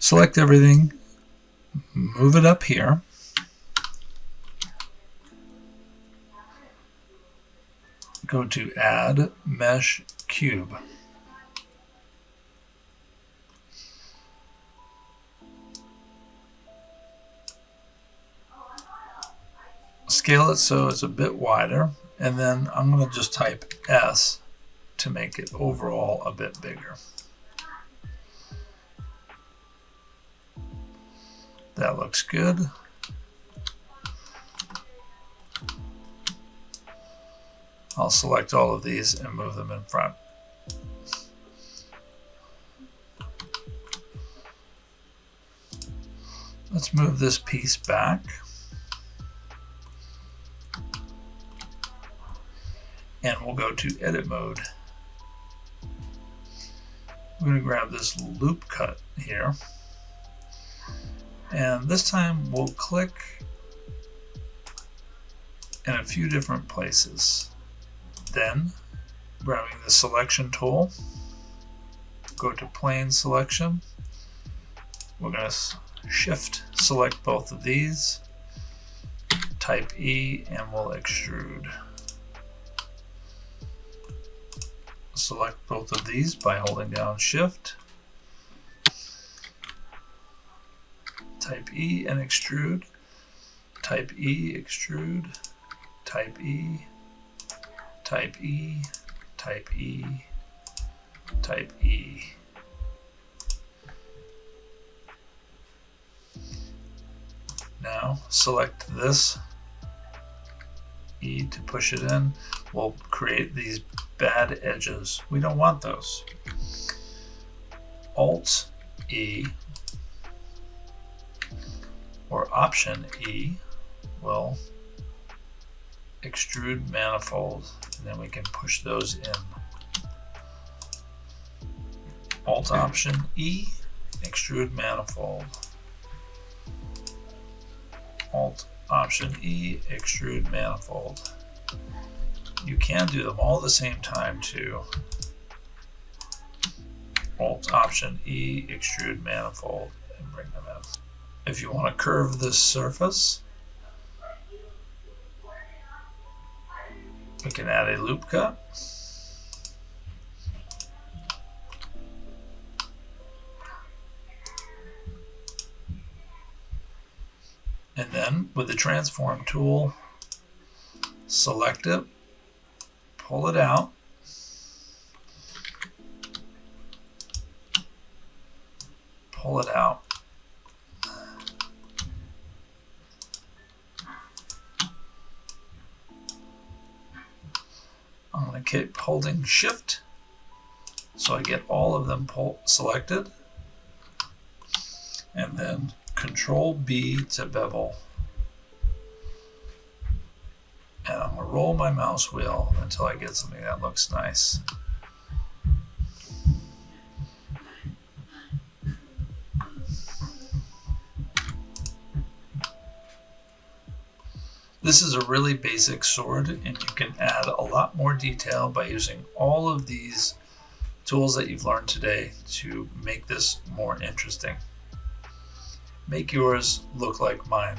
Select everything, move it up here. Go to Add Mesh Cube. Scale it so it's a bit wider, and then I'm going to just type S to make it overall a bit bigger. That looks good. I'll select all of these and move them in front. Let's move this piece back. And we'll go to edit mode. We're going to grab this loop cut here. And this time we'll click in a few different places. Then, grabbing the selection tool, go to plane selection. We're going to shift select both of these, type E, and we'll extrude. Select both of these by holding down Shift, type E and extrude, type E, extrude, type E, type E, type E, type E. Now select this E to push it in. We'll create these bad edges. We don't want those. Alt E or Option E will extrude manifold, and then we can push those in. Alt Option E, extrude manifold. Alt Option E, extrude manifold. You can do them all at the same time too. Alt Option E, extrude manifold, and bring them in. If you want to curve this surface, we can add a loop cut. And then with the transform tool, select it, pull it out, pull it out. I'm going to keep holding Shift so I get all of them selected, and then Control B to bevel. And I'm going to roll my mouse wheel until I get something that looks nice. This is a really basic sword, and you can add a lot more detail by using all of these tools that you've learned today to make this more interesting. Make yours look like mine.